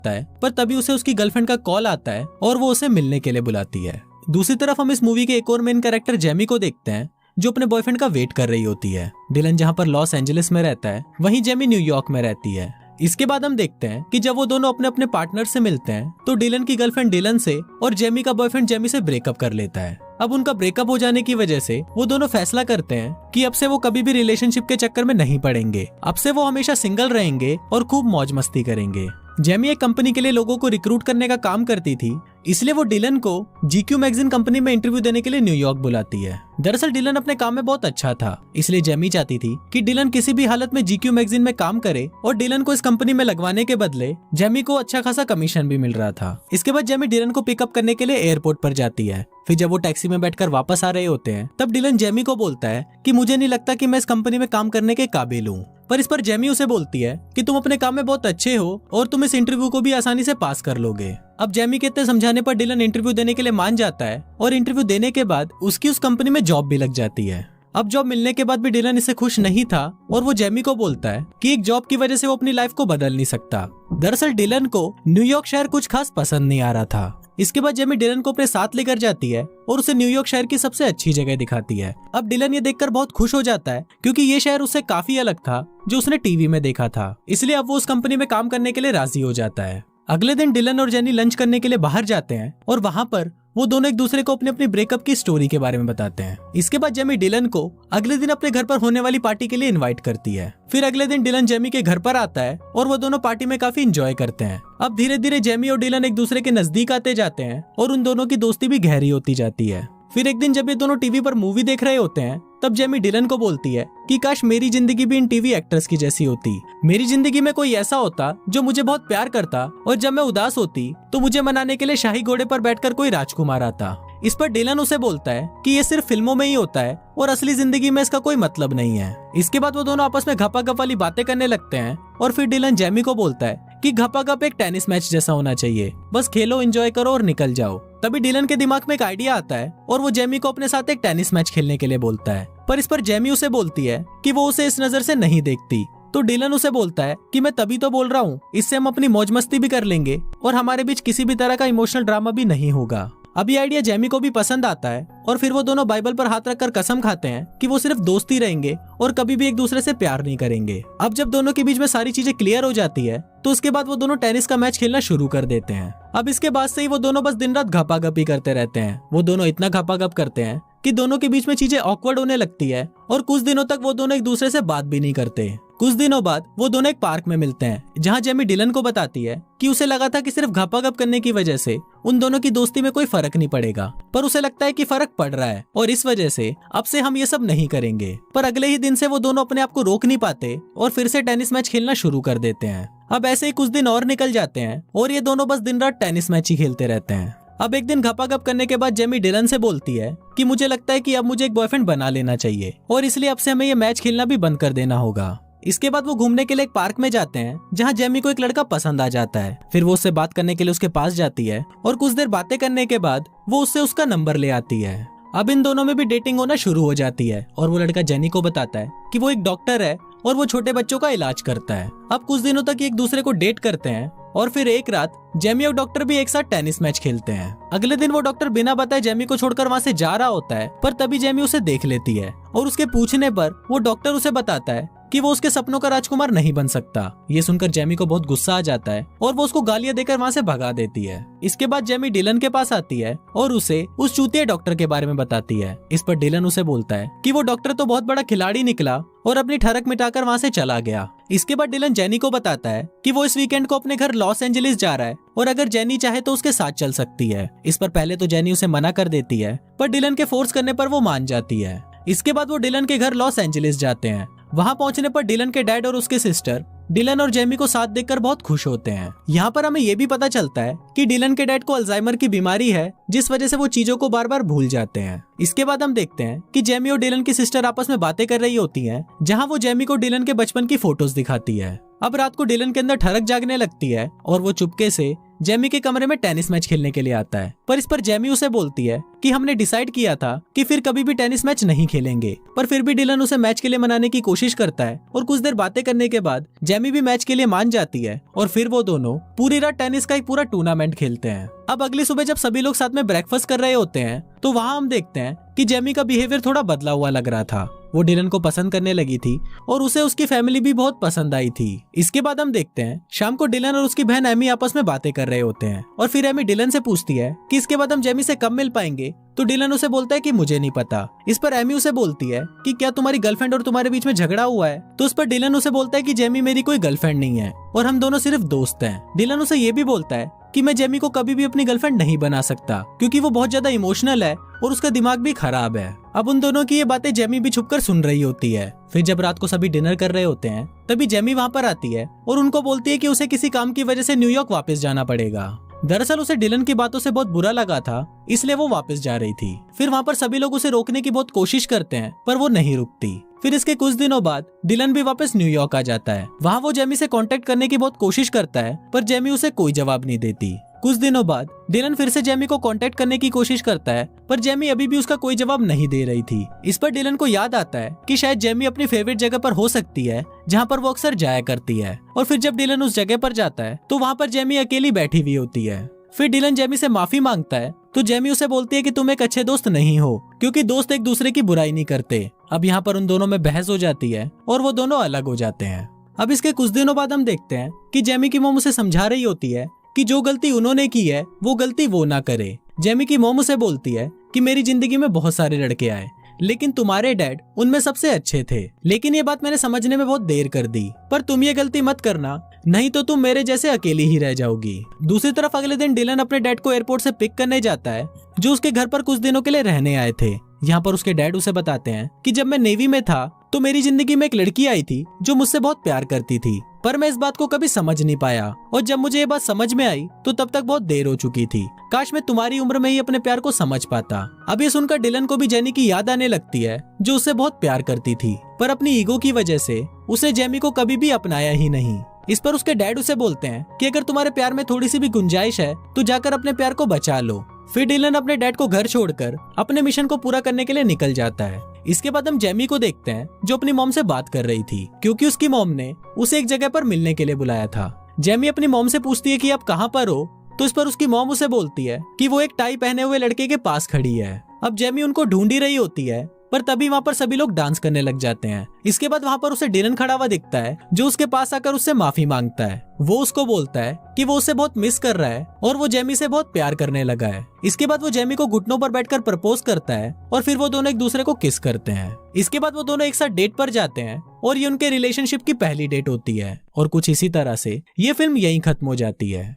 लगता है, पर तभी उसे उसकी गर्लफ्रेंड का कॉल आता है और वो उसे मिलने के लिए बुलाती है। दूसरी तरफ हम इस मूवी के एक और मेन कैरेक्टर जेमी को देखते हैं, जो अपने बॉयफ्रेंड का वेट कर रही होती है। डिलन जहाँ पर लॉस एंजलिस में रहता है, वहीं जेमी न्यूयॉर्क में रहती है। इसके बाद हम देखते हैं कि जब वो दोनों अपने अपने पार्टनर से मिलते हैं तो डिलन की गर्लफ्रेंड डिलन से और जेमी का बॉयफ्रेंड जेमी से ब्रेकअप कर लेता है। अब उनका ब्रेकअप हो जाने की वजह से वो दोनों फैसला करते हैं कि अब से वो कभी भी रिलेशनशिप के चक्कर में नहीं पड़ेंगे। अब से वो हमेशा सिंगल रहेंगे और खूब मौज मस्ती करेंगे। जेमी एक कंपनी के लिए लोगों को रिक्रूट करने का काम करती थी, इसलिए वो डिलन को GQ मैगजीन कंपनी में इंटरव्यू देने के लिए न्यूयॉर्क बुलाती है। दरअसल डिलन अपने काम में बहुत अच्छा था, इसलिए जेमी चाहती थी कि डिलन किसी भी हालत में GQ मैगजीन में काम करे और डिलन को इस कंपनी में लगवाने के बदले जेमी को अच्छा खासा कमीशन भी मिल रहा था। इसके बाद जेमी डिलन को पिकअप करने के लिए एयरपोर्ट पर जाती है। फिर जब वो टैक्सी में बैठकर वापस आ रहे होते हैं, तब डिलन जेमी को बोलता है कि मुझे नहीं लगता कि मैं इस कंपनी में काम करने के काबिल हूँ। पर इस पर जेमी उसे बोलती है कि तुम अपने काम में बहुत अच्छे हो और तुम इस इंटरव्यू को भी आसानी से पास कर लोगे। अब जेमी के इतने समझाने पर डिलन इंटरव्यू देने के लिए मान जाता है और इंटरव्यू देने के बाद उसकी उस कंपनी में जॉब भी लग जाती है। अब जॉब मिलने के बाद भी डिलन इससे खुश नहीं था और वो जेमी को बोलता है कि एक जॉब की वजह से वो अपनी लाइफ को बदल नहीं सकता। दरअसल डिलन को न्यूयॉर्क शहर कुछ खास पसंद नहीं आ रहा था। इसके बाद जेमी डिलन को अपने साथ लेकर जाती है और उसे न्यूयॉर्क शहर की सबसे अच्छी जगह दिखाती है। अब डिलन ये देखकर बहुत खुश हो जाता है, क्योंकि ये शहर उससे काफी अलग था जो उसने टीवी में देखा था। इसलिए अब वो उस कंपनी में काम करने के लिए राजी हो जाता है। अगले दिन डिलन और जेनी लंच करने के लिए बाहर जाते हैं और वहाँ पर वो दोनों एक दूसरे को अपने अपनी ब्रेकअप की स्टोरी के बारे में बताते हैं। इसके बाद जेमी डिलन को अगले दिन अपने घर पर होने वाली पार्टी के लिए इनवाइट करती है। फिर अगले दिन डिलन जेमी के घर पर आता है और वो दोनों पार्टी में काफी एंजॉय करते हैं। अब धीरे धीरे जेमी और डिलन एक दूसरे के नजदीक आते जाते हैं और उन दोनों की दोस्ती भी गहरी होती जाती है। फिर एक दिन जब ये दोनों टीवी पर मूवी देख रहे होते हैं, तब जेमी डिलन को बोलती है कि काश मेरी जिंदगी भी इन टीवी एक्ट्रेस की जैसी होती। मेरी जिंदगी में कोई ऐसा होता जो मुझे बहुत प्यार करता और जब मैं उदास होती तो मुझे मनाने के लिए शाही घोड़े पर बैठकर कोई राजकुमार आता। इस पर डिलन उसे बोलता है कि ये सिर्फ फिल्मों में ही होता है और असली जिंदगी में इसका कोई मतलब नहीं है। इसके बाद वो दोनों आपस में घपाघप वाली बातें करने लगते हैं और फिर डिलन जेमी को बोलता है कि घपाघप एक टेनिस मैच जैसा होना चाहिए, बस खेलो, एंजॉय करो और निकल जाओ। तभी डिलन के दिमाग में एक आइडिया आता है और वो जेमी को अपने साथ एक टेनिस मैच खेलने के लिए बोलता है। पर इस पर जेमी उसे बोलती है कि वो उसे इस नजर से नहीं देखती। तो डिलन उसे बोलता है कि मैं तभी तो बोल रहा हूँ, इससे हम अपनी मौज मस्ती भी कर लेंगे और हमारे बीच किसी भी तरह का इमोशनल ड्रामा भी नहीं होगा। अब ये आइडिया जेमी को भी पसंद आता है और फिर वो दोनों बाइबल पर हाथ रखकर कसम खाते हैं कि वो सिर्फ दोस्ती रहेंगे और कभी भी एक दूसरे से प्यार नहीं करेंगे। अब जब दोनों के बीच में सारी चीजें क्लियर हो जाती है तो उसके बाद वो दोनों टेनिस का मैच खेलना शुरू कर देते हैं। अब इसके बाद से ही वो दोनों बस दिन रात घपाघपी करते रहते हैं। वो दोनों इतना घपाघप करते हैं कि दोनों के बीच में चीजें ऑकवर्ड होने लगती है और कुछ दिनों तक वो दोनों एक दूसरे से बात भी नहीं करते। कुछ दिनों बाद वो दोनों एक पार्क में मिलते हैं, जहाँ जेमी डिलन को बताती है कि उसे लगा था कि सिर्फ घपाघप करने की वजह से उन दोनों की दोस्ती में कोई फर्क नहीं पड़ेगा, पर उसे लगता है कि फर्क पड़ रहा है और इस वजह से अब से हम ये सब नहीं करेंगे। पर अगले ही दिन से वो दोनों अपने आप को रोक नहीं पाते और फिर से टेनिस मैच खेलना शुरू कर देते हैं। अब ऐसे ही कुछ दिन और निकल जाते हैं और ये दोनों बस दिन रात टेनिस मैच ही खेलते रहते हैं। अब एक दिन घपाघप करने के बाद जेमी डिलन से बोलती है कि मुझे लगता है कि अब मुझे एक बॉयफ्रेंड बना लेना चाहिए और इसलिए अब से हमें ये मैच खेलना भी बंद कर देना होगा। इसके बाद वो घूमने के लिए एक पार्क में जाते हैं, जहाँ जेमी को एक लड़का पसंद आ जाता है। फिर वो उससे बात करने के लिए उसके पास जाती है और कुछ देर बातें करने के बाद वो उससे उसका नंबर ले आती है। अब इन दोनों में भी डेटिंग होना शुरू हो जाती है और वो लड़का जेनी को बताता है कि वो एक डॉक्टर है और वो छोटे बच्चों का इलाज करता है। अब कुछ दिनों तक एक दूसरे को डेट करते हैं और फिर एक रात जेमी और डॉक्टर भी एक साथ टेनिस मैच खेलते हैं। अगले दिन वो डॉक्टर बिना बताए जेमी को छोड़कर वहाँ से जा रहा होता है, पर तभी जेमी उसे देख लेती है और उसके पूछने पर वो डॉक्टर उसे बताता है कि वो उसके सपनों का राजकुमार नहीं बन सकता। ये सुनकर जेमी को बहुत गुस्सा आ जाता है और वो उसको गालियां देकर वहाँ से भगा देती है। इसके बाद जेमी डिलन के पास आती है और उसे उस चूतिया डॉक्टर के बारे में बताती है। इस पर डिलन उसे बोलता है कि वो डॉक्टर तो बहुत बड़ा खिलाड़ी निकला और अपनी ठरक मिटाकर वहाँ से चला गया। इसके बाद डिलन जेनी को बताता है कि वो इस वीकेंड को अपने घर लॉस एंजलिस जा रहा है और अगर जेनी चाहे तो उसके साथ चल सकती है। इस पर पहले तो जेनी उसे मना कर देती है, पर डिलन के फोर्स करने पर वो मान जाती है। इसके बाद वो डिलन के घर लॉस एंजलिस जाते हैं। वहाँ पहुंचने पर डिलन के डैड और उसके सिस्टर डिलन और जेमी को साथ देखकर बहुत खुश होते हैं। यहाँ पर हमें ये भी पता चलता है कि डिलन के डैड को अल्जाइमर की बीमारी है, जिस वजह से वो चीजों को बार बार भूल जाते हैं। इसके बाद हम देखते हैं कि जेमी और डिलन की सिस्टर आपस में बातें कर रही होती हैं, जहाँ वो जेमी को डिलन के बचपन की फोटोज दिखाती है। अब रात को डिलन के अंदर ठरक जागने लगती है और वो चुपके से जेमी के कमरे में टेनिस मैच खेलने के लिए आता है, पर इस पर जेमी उसे बोलती है कि हमने डिसाइड किया था कि फिर कभी भी टेनिस मैच नहीं खेलेंगे। पर फिर भी डिलन उसे मैच के लिए मनाने की कोशिश करता है और कुछ देर बातें करने के बाद जेमी भी मैच के लिए मान जाती है और फिर वो दोनों पूरी रात टेनिस का एक पूरा टूर्नामेंट खेलते हैं। अब अगली सुबह जब सभी लोग साथ में ब्रेकफास्ट कर रहे होते हैं तो वहाँ हम देखते हैं कि जेमी का बिहेवियर थोड़ा बदला हुआ लग रहा था। वो डिलन को पसंद करने लगी थी और उसे उसकी फैमिली भी बहुत पसंद आई थी। इसके बाद हम देखते हैं शाम को डिलन और उसकी बहन एमी आपस में बातें कर रहे होते हैं और फिर एमी डिलन से पूछती है कि इसके बाद हम जेमी से कब मिल पाएंगे। तो डिलन उसे बोलता है कि मुझे नहीं पता। इस पर एमी उसे बोलती है कि क्या तुम्हारी गर्लफ्रेंड और तुम्हारे बीच में झगड़ा हुआ है। तो उस पर डिलन उसे बोलता है कि जेमी मेरी कोई गर्लफ्रेंड नहीं है और हम दोनों सिर्फ दोस्त हैं। डिलन उसे ये भी बोलता है कि मैं जेमी को कभी भी अपनी गर्लफ्रेंड नहीं बना सकता क्योंकि वो बहुत ज्यादा इमोशनल है और उसका दिमाग भी खराब है। अब उन दोनों की ये बातें जेमी भी छुपकर सुन रही होती है। फिर जब रात को सभी डिनर कर रहे होते हैं तभी जेमी वहाँ पर आती है और उनको बोलती है कि उसे किसी काम की वजह से न्यूयॉर्क वापस जाना पड़ेगा। दरअसल उसे डिलन की बातों से बहुत बुरा लगा था, इसलिए वो वापस जा रही थी। फिर वहाँ पर सभी लोग उसे रोकने की बहुत कोशिश करते हैं पर वो नहीं रुकती। फिर इसके कुछ दिनों बाद डिलन भी वापस न्यूयॉर्क आ जाता है। वहाँ वो जेमी से कांटेक्ट करने की बहुत कोशिश करता है पर जेमी उसे कोई जवाब नहीं देती। कुछ दिनों बाद डिलन फिर से जेमी को कांटेक्ट करने की कोशिश करता है पर जेमी अभी भी उसका कोई जवाब नहीं दे रही थी। इस पर डिलन को याद आता है कि शायद जेमी अपनी फेवरेट जगह पर हो सकती है जहाँ पर वो अक्सर जाया करती है। और फिर जब डिलन उस जगह पर जाता है तो वहाँ पर जेमी अकेली बैठी हुई होती है। फिर डिलन जेमी से माफी मांगता है तो जेमी उसे बोलती है कि तुम एक अच्छे दोस्त नहीं हो क्योंकि दोस्त एक दूसरे की बुराई नहीं करते। अब यहाँ पर उन दोनों में बहस हो जाती है और वो दोनों अलग हो जाते हैं। अब इसके कुछ दिनों बाद हम देखते हैं कि जेमी की मॉम उसे समझा रही होती है कि जो गलती उन्होंने की है वो गलती वो ना करे। जेमी की मॉम उसे बोलती है कि मेरी जिंदगी में बहुत सारे लड़के आए लेकिन तुम्हारे डैड उनमें सबसे अच्छे थे, लेकिन ये बात मैंने समझने में बहुत देर कर दी। पर तुम ये गलती मत करना नहीं तो तुम मेरे जैसे अकेली ही रह जाओगी। दूसरी तरफ अगले दिन डिलन अपने डैड को एयरपोर्ट से पिक करने जाता है जो उसके घर पर कुछ दिनों के लिए रहने आए थे। यहाँ पर उसके डैड उसे बताते हैं कि जब मैं नेवी में था तो मेरी जिंदगी में एक लड़की आई थी जो मुझसे बहुत प्यार करती थी पर मैं इस बात को कभी समझ नहीं पाया और जब मुझे ये बात समझ में आई तो तब तक बहुत देर हो चुकी थी। काश मैं तुम्हारी उम्र में ही अपने प्यार को समझ पाता। अब ये सुनकर डिलन को भी जेनी की याद आने लगती है जो उससे बहुत प्यार करती थी पर अपनी ईगो की वजह से उसने जेमी को कभी भी अपनाया ही नहीं। इस पर उसके डैड उसे बोलते हैं कि अगर तुम्हारे प्यार में थोड़ी सी भी गुंजाइश है तो जाकर अपने प्यार को बचा लो। फिर डिलन अपने डैड को घर छोड़कर अपने मिशन को पूरा करने के लिए निकल जाता है। इसके बाद हम जेमी को देखते हैं जो अपनी मॉम से बात कर रही थी क्योंकि उसकी मॉम ने उसे एक जगह पर मिलने के लिए बुलाया था। जेमी अपनी मॉम से पूछती है कि आप कहाँ पर हो। तो इस पर उसकी मॉम उसे बोलती है कि वो एक टाई पहने हुए लड़के के पास खड़ी है। अब जेमी उनको ढूंढ ही रही होती है पर तभी वहाँ पर सभी लोग डांस करने लग जाते हैं। इसके बाद वहाँ पर उसे डिलन खड़ा हुआ दिखता है जो उसके पास आकर उससे माफी मांगता है। वो उसको बोलता है कि वो उसे बहुत मिस कर रहा है और वो जेमी से बहुत प्यार करने लगा है। इसके बाद वो जेमी को घुटनों पर बैठकर प्रपोज करता है और फिर वो दोनों एक दूसरे को किस करते हैं। इसके बाद वो दोनों एक साथ डेट पर जाते हैं और ये उनके रिलेशनशिप की पहली डेट होती है और कुछ इसी तरह से ये फिल्म यहीं खत्म हो जाती है।